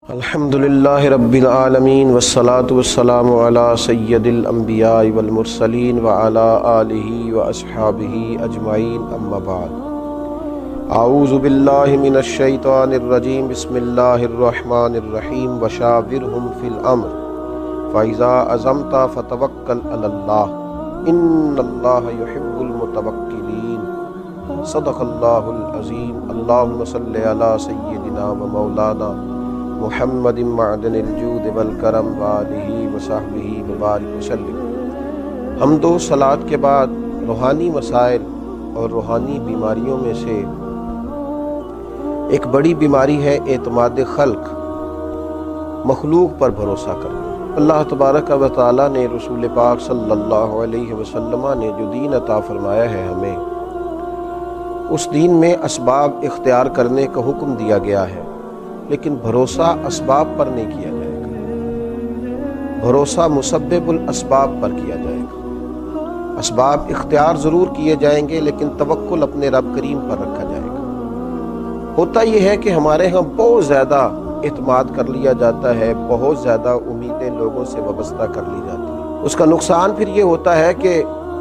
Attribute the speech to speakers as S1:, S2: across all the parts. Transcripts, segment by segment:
S1: الحمدللہ رب العالمین والصلاة والسلام علی سید الانبیاء والمرسلین وعلی آلہ واصحابہ اجمعین اما بعد اعوذ باللہ من الشیطان الرجیم بسم اللہ الرحمن الرحیم وشاورہم فی الامر فاذا عزمت فتوکل علی اللہ ان اللہ یحب المتوکلین صدق اللہ العظیم اللہم صلی علی سیدنا و مولانا محمد معدن الجود والکرم وآلہ وصحبہ وبارک وسلم۔ حمد و صلوات کے بعد روحانی مسائل اور روحانی بیماریوں میں سے ایک بڑی بیماری ہے اعتماد خلق، مخلوق پر بھروسہ کرنا۔ اللہ تبارک و تعالیٰ نے رسول پاک صلی اللہ علیہ وسلم نے جو دین عطا فرمایا ہے ہمیں، اس دین میں اسباب اختیار کرنے کا حکم دیا گیا ہے، لیکن بھروسہ اسباب پر نہیں کیا جائے گا، بھروسہ مسبب الاسباب پر کیا جائے گا۔ اسباب اختیار ضرور کیے جائیں گے لیکن توکل اپنے رب کریم پر رکھا جائے گا۔ ہوتا یہ ہے کہ ہمارے ہاں بہت زیادہ اعتماد کر لیا جاتا ہے، بہت زیادہ امیدیں لوگوں سے وابستہ کر لی جاتی ہیں۔ اس کا نقصان پھر یہ ہوتا ہے کہ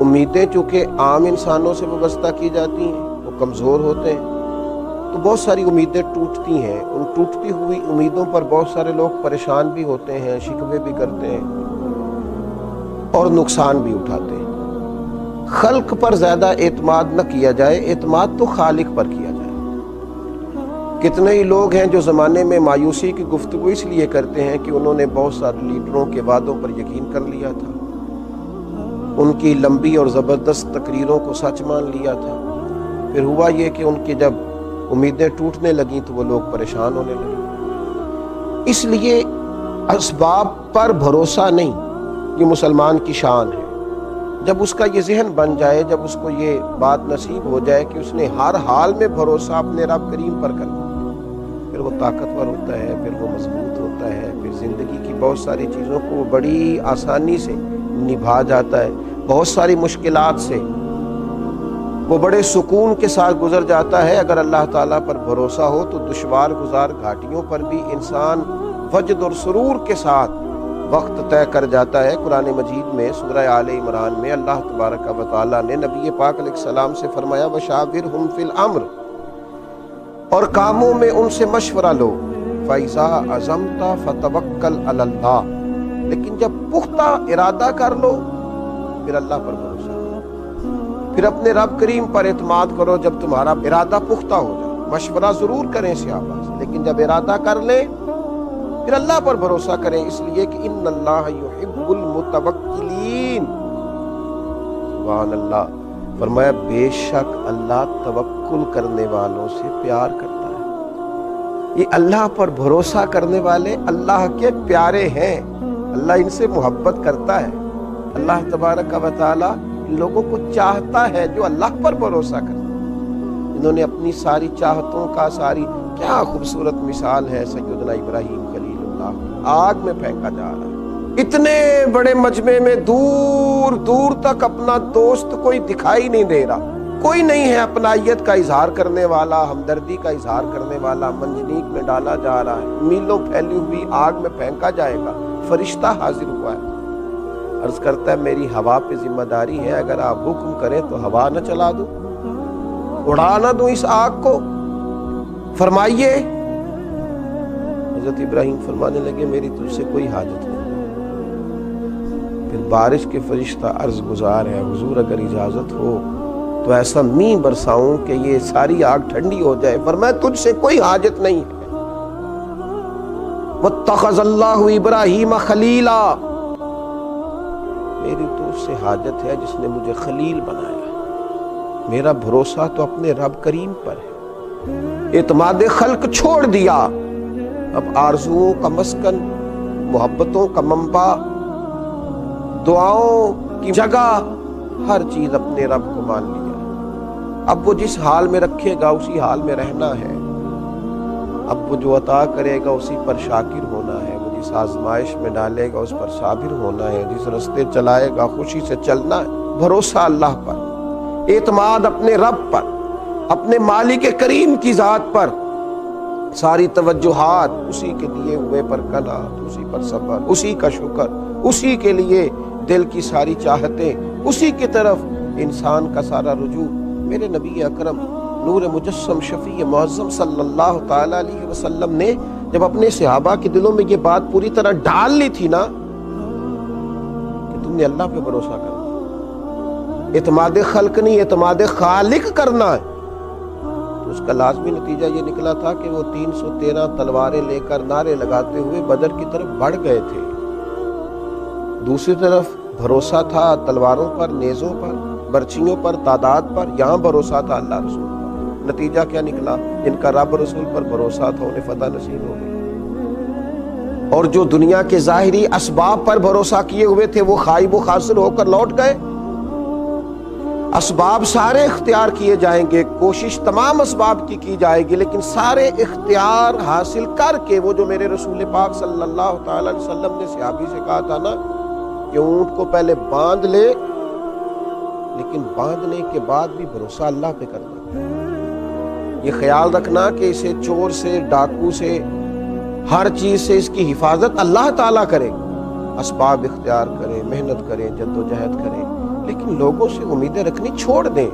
S1: امیدیں چونکہ عام انسانوں سے وابستہ کی جاتی ہیں، وہ کمزور ہوتے ہیں، تو بہت ساری امیدیں ٹوٹتی ہیں۔ ان ٹوٹتی ہوئی امیدوں پر بہت سارے لوگ پریشان بھی ہوتے ہیں، شکوے بھی کرتے ہیں اور نقصان بھی اٹھاتے ہیں۔ خلق پر زیادہ اعتماد نہ کیا جائے، اعتماد تو خالق پر کیا جائے۔ کتنے ہی لوگ ہیں جو زمانے میں مایوسی کی گفتگو اس لیے کرتے ہیں کہ انہوں نے بہت سارے لیڈروں کے وعدوں پر یقین کر لیا تھا، ان کی لمبی اور زبردست تقریروں کو سچ مان لیا تھا، پھر ہوا یہ کہ ان کی جب امیدیں ٹوٹنے لگیں تو وہ لوگ پریشان ہونے لگے۔ اس لیے اسباب پر بھروسہ نہیں، یہ مسلمان کی شان ہے۔ جب اس کا یہ ذہن بن جائے، جب اس کو یہ بات نصیب ہو جائے کہ اس نے ہر حال میں بھروسہ اپنے رب کریم پر کرنا، پھر وہ طاقتور ہوتا ہے، پھر وہ مضبوط ہوتا ہے، پھر زندگی کی بہت ساری چیزوں کو بڑی آسانی سے نبھا جاتا ہے، بہت ساری مشکلات سے وہ بڑے سکون کے ساتھ گزر جاتا ہے۔ اگر اللہ تعالیٰ پر بھروسہ ہو تو دشوار گزار گھاٹیوں پر بھی انسان وجد اور سرور کے ساتھ وقت طے کر جاتا ہے۔ قرآن مجید میں سورہ آل عمران میں اللہ تبارک و تعالیٰ نے نبی پاک علیہ السلام سے فرمایا وَشَاوِرْهُمْ فِي الْأَمْرِ، اور کاموں میں ان سے مشورہ لو، فَإِذَا عَزَمْتَ فَتَوَكَّلْ عَلَى اللَّهِ، لیکن جب پختہ ارادہ کر لو پھر اللہ پر بھروسہ کرو، پھر اپنے رب کریم پر اعتماد کرو۔ جب تمہارا ارادہ پختہ ہو جائے، مشورہ ضرور کریں صحابہ سے، لیکن جب ارادہ کر لیں پھر اللہ پر بھروسہ کریں، اس لیے کہ ان اللہ یحب المتوکلین۔ سبحان اللہ، فرمایا بے شک اللہ توکل کرنے والوں سے پیار کرتا ہے۔ یہ اللہ پر بھروسہ کرنے والے اللہ کے پیارے ہیں، اللہ ان سے محبت کرتا ہے۔ اللہ تبارک و تعالی لوگوں کو چاہتا ہے جو اللہ پر بھروسہ کرتے ہیں۔ انہوں نے اپنی ساری چاہتوں کا کیا خوبصورت مثال ہے سیدنا ابراہیم خلیل اللہ، آگ میں پھینکا جا رہا ہے، اتنے بڑے مجمع میں دور دور تک اپنا دوست کوئی دکھائی نہیں دے رہا، کوئی نہیں ہے اپنائیت کا اظہار کرنے والا، ہمدردی کا اظہار کرنے والا، منجنیق میں ڈالا جا رہا ہے، میلوں پھیلی ہوئی آگ میں پھینکا جائے گا، فرشتہ حاضر ہوا ہے، عرض کرتا ہے میری ہوا پہ ذمہ داری ہے، اگر آپ حکم کریں تو ہوا نہ چلا دوں، اڑا نہ دوں اس آگ کو، فرمائیے۔ حضرت ابراہیم فرمانے لگے میری تجھ سے کوئی حاجت نہیں۔ پھر بارش کے فرشتہ عرض گزار ہے حضور اگر اجازت ہو تو ایسا مینہ برساؤں کہ یہ ساری آگ ٹھنڈی ہو جائے۔ فرمایا تجھ سے کوئی حاجت نہیں ہے۔ واتخذ اللہ ابراہیم خلیلا، میری تو اس سے حاجت ہے جس نے مجھے خلیل بنایا، میرا بھروسہ تو اپنے رب کریم پر ہے۔ اعتماد خلق چھوڑ دیا، اب آرزوؤں کا مسکن، محبتوں کا منبع، دعاؤں کی جگہ، ہر چیز اپنے رب کو مان لیا۔ اب وہ جس حال میں رکھے گا اسی حال میں رہنا ہے، اب وہ جو عطا کرے گا اسی پر شاکر ہونا ہے، وہ جس آزمائش میں ڈالے گا اس پر صابر ہونا ہے، جس رستے چلائے گا خوشی سے چلنا ہے۔ بھروسہ اللہ پر، اعتماد اپنے رب پر، اپنے مالک کریم کی ذات پر، ساری توجہات اسی کے دیے ہوئے پر قناعت، اسی پر صبر، اسی کا شکر، اسی کے لیے دل کی ساری چاہتیں، اسی کی طرف انسان کا سارا رجوع۔ میرے نبی اکرم نور مجسم شفیع معظم صلی اللہ تعالی علیہ وسلم نے جب اپنے صحابہ کے دلوں میں یہ بات پوری طرح ڈال لی تھی نا کہ تم نے اللہ پہ بھروسہ کرنا، اعتماد خلق نہیں اعتماد خالق کرنا ہے، تو اس کا لازمی نتیجہ یہ نکلا تھا کہ وہ 313 تلواریں لے کر نعرے لگاتے ہوئے بدر کی طرف بڑھ گئے تھے۔ دوسری طرف بھروسہ تھا تلواروں پر، نیزوں پر، برچھیوں پر، تعداد پر، یہاں بھروسہ تھا اللہ رسول پر۔ نتیجہ کیا نکلا؟ جن کا رب رسول پر بھروسہ تھا انہیں فتح نصیب ہو گئی، اور جو دنیا کے ظاہری اسباب پر بھروسہ کیے ہوئے تھے وہ خائب و خاسر ہو کر لوٹ گئے۔ اسباب سارے اختیار کیے جائیں گے، کوشش تمام اسباب کی جائے گی، لیکن سارے اختیار حاصل کر کے وہ جو میرے رسول پاک صلی اللہ تعالی علیہ وسلم نے صحابی سے کہا تھا نا کہ اونٹ کو پہلے باندھ لے، لیکن باندھنے کے بعد بھی بھروسہ اللہ پہ کرنا، یہ خیال رکھنا کہ اسے چور سے، ڈاکو سے، ہر چیز سے اس کی حفاظت اللہ تعالیٰ کرے، اسباب اختیار کریں، محنت کریں، جدوجہد کریں، لیکن لوگوں سے امیدیں رکھنی چھوڑ دیں۔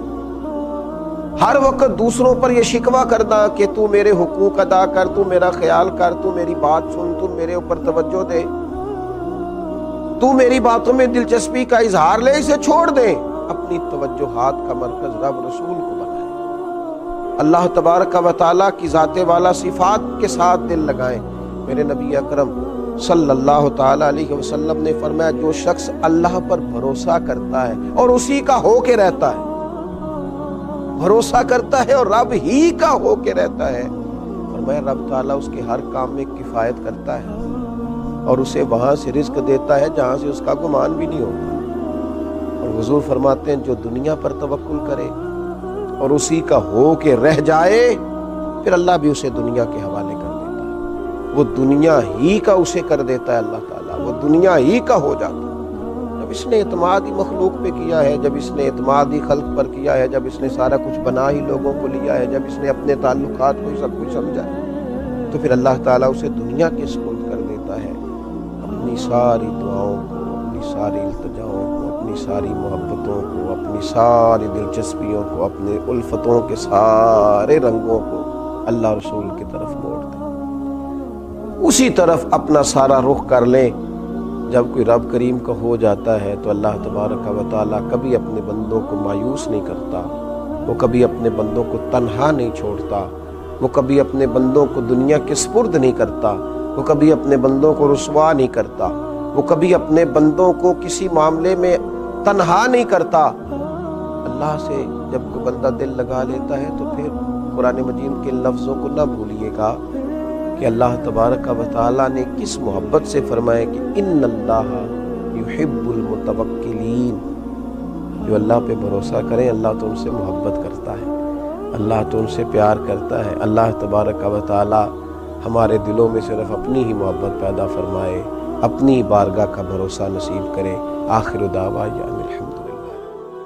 S1: ہر وقت دوسروں پر یہ شکوہ کرنا کہ تو میرے حقوق ادا کر، تو میرا خیال کر، تو میری بات سن، تو میرے اوپر توجہ دے، تو میری باتوں میں دلچسپی کا اظہار لے، اسے چھوڑ دیں۔ اپنی توجہات کا مرکز رب رسول کو بنائیں، اللہ تبارک و تعالیٰ کی ذات والا صفات کے ساتھ دل لگائیں۔ میرے نبی اکرم صلی اللہ تعالی علیہ وسلم نے فرمایا جو شخص اللہ پر بھروسہ کرتا ہے اور اسی کا ہو کے رہتا ہے، بھروسہ کرتا ہے اور رب ہی کا ہو کے رہتا ہے، فرمایا رب تعالیٰ اس کے ہر کام میں کفایت کرتا ہے اور اسے وہاں سے رزق دیتا ہے جہاں سے اس کا گمان بھی نہیں ہوتا۔ اور حضور فرماتے ہیں جو دنیا پر توکل کرے اور اسی کا ہو کے رہ جائے، پھر اللہ بھی اسے دنیا کے حوالے کر دیتا ہے، وہ دنیا ہی کا اسے کر دیتا ہے اللہ تعالیٰ، وہ دنیا ہی کا ہو جاتا ہے۔ جب اس نے اعتماد ہی مخلوق پہ کیا ہے، جب اس نے اعتماد ہی خلق پر کیا ہے، جب اس نے سارا کچھ بنا ہی لوگوں کو لیا ہے، جب اس نے اپنے تعلقات کو ہی سب کچھ سمجھا ہے، تو پھر اللہ تعالیٰ اسے دنیا کے سپرد کر دیتا ہے، اپنی ساری دعاؤں کو، اپنی ساری التجاؤں کو، اپنی ساری محبتوں کو، اپنی ساری دلچسپیوں کو، اپنے الفتوں کے سارے رنگوں کو اللہ رسول کی طرف موڑ دیں، اسی طرف اپنا سارا رخ کر لیں۔ جب کوئی رب کریم کا ہو جاتا ہے تو اللہ تبارک و تعالیٰ کبھی اپنے بندوں کو مایوس نہیں کرتا، وہ کبھی اپنے بندوں کو تنہا نہیں چھوڑتا، وہ کبھی اپنے بندوں کو دنیا کے سپرد نہیں کرتا، وہ کبھی اپنے بندوں کو رسوا نہیں کرتا، وہ کبھی اپنے بندوں کو کسی معاملے میں تنہا نہیں کرتا۔ اللہ سے جب کوئی بندہ دل لگا لیتا ہے تو پھر قرآن مجید کے لفظوں کو نہ بھولیے گا کہ اللہ تبارک و تعالیٰ نے کس محبت سے فرمایا کہ ان اللہ یحب المتوکلین، جو اللہ پہ بھروسہ کریں اللہ تو ان سے محبت کرتا ہے، اللہ تو ان سے پیار کرتا ہے۔ اللہ تبارک و تعالیٰ ہمارے دلوں میں صرف اپنی ہی محبت پیدا فرمائے، اپنی بارگاہ کا بھروسہ نصیب کرے۔ آخر دعوانا الحمد